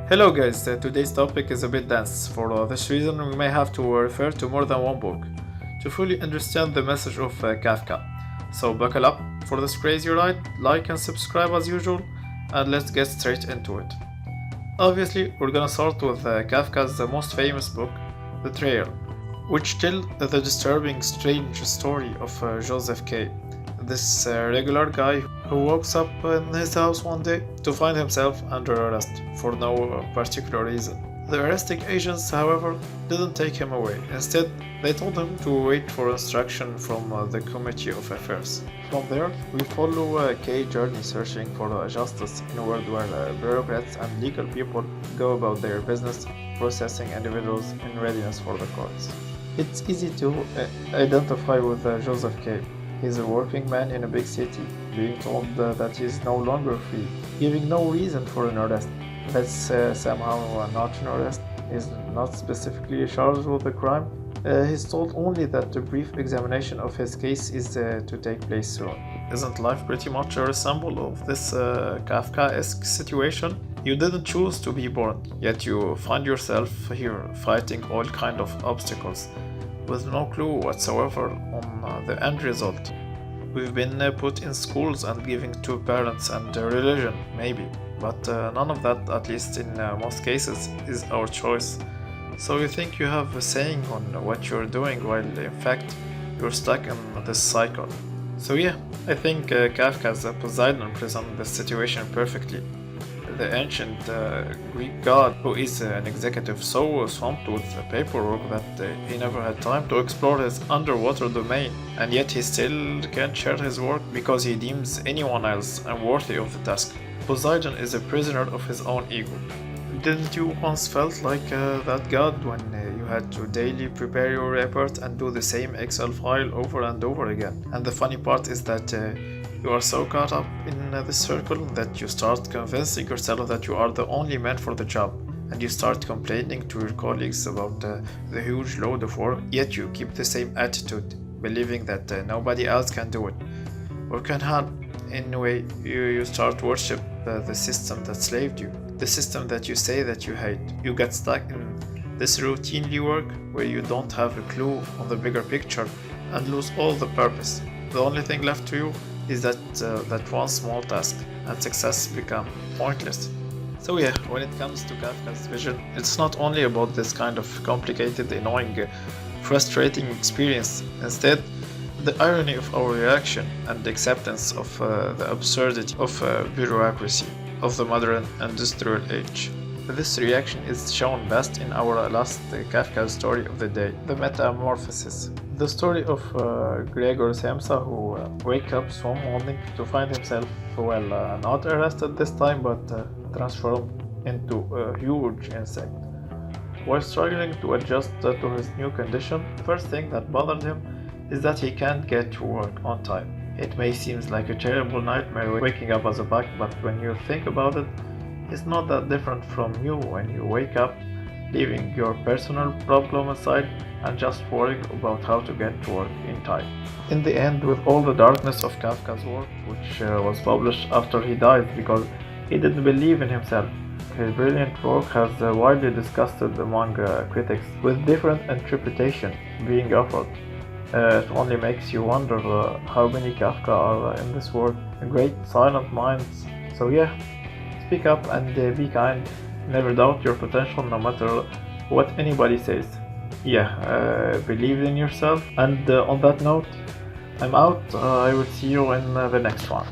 Hello guys, today's topic is a bit dense. For this reason, we may have to refer to more than one book to fully understand the message of Kafka. So buckle up for this crazy ride, like and subscribe as usual, and let's get straight into it. Obviously, we're gonna start with Kafka's most famous book, The Trail, which tells the disturbing, strange story of Joseph K. This regular guy who wakes up in his house one day to find himself under arrest for no particular reason. The arresting agents, however, didn't take him away. Instead, they told him to wait for instruction from the Committee of Affairs. From there, we follow Kay's journey searching for justice in a world where bureaucrats and legal people go about their business, processing individuals in readiness for the courts. It's easy to identify with Joseph K. He's a working man in a big city, being told that he's no longer free, giving no reason for an arrest. That's somehow not an arrest. He's not specifically charged with a crime. He's told only that a brief examination of his case is to take place soon. Isn't life pretty much a resemble of this Kafkaesque situation? You didn't choose to be born, yet you find yourself here fighting all kind of obstacles, with no clue whatsoever on the end result. We've been put in schools and given to parents and religion, maybe, but none of that, at least in most cases, is our choice. So you think you have a saying on what you're doing, while in fact you're stuck in this cycle. So yeah, I think Kafka's Poseidon presents the situation perfectly. The ancient Greek god who is an executive so swamped with paperwork that he never had time to explore his underwater domain, and yet he still can't share his work because he deems anyone else unworthy of the task. Poseidon is a prisoner of his own ego. Didn't you once felt like that god when you had to daily prepare your report and do the same Excel file over and over again? And the funny part is that you are so caught up in this circle that you start convincing yourself that you are the only man for the job, and you start complaining to your colleagues about the huge load of work, yet you keep the same attitude, believing that nobody else can do it, or can help. Anyway, you start worship the system that slaved you, the system that you say that you hate. You get stuck in this routinely work where you don't have a clue on the bigger picture and lose all the purpose. The only thing left to you is that one small task, and success become pointless. So yeah, when it comes to Kafka's vision, it's not only about this kind of complicated, annoying, frustrating experience. Instead, the irony of our reaction and the acceptance of the absurdity of bureaucracy of the modern industrial age. This reaction is shown best in our last Kafka story of the day, the Metamorphosis. The story of Gregor Samsa, who wakes up one morning to find himself, not arrested this time, but transformed into a huge insect. While struggling to adjust to his new condition, the first thing that bothered him is that he can't get to work on time. It may seem like a terrible nightmare waking up as a bug, but when you think about it, it's not that different from you when you wake up, leaving your personal problem aside and just worrying about how to get to work in time. In the end, with all the darkness of Kafka's work, which was published after he died because he didn't believe in himself, his brilliant work has widely discussed among critics, with different interpretation being offered. It only makes you wonder how many Kafka are in this world, great silent minds. So yeah, speak up and be kind. Never doubt your potential no matter what anybody says. Yeah, believe in yourself. And on that note, I'm out. I will see you in the next one.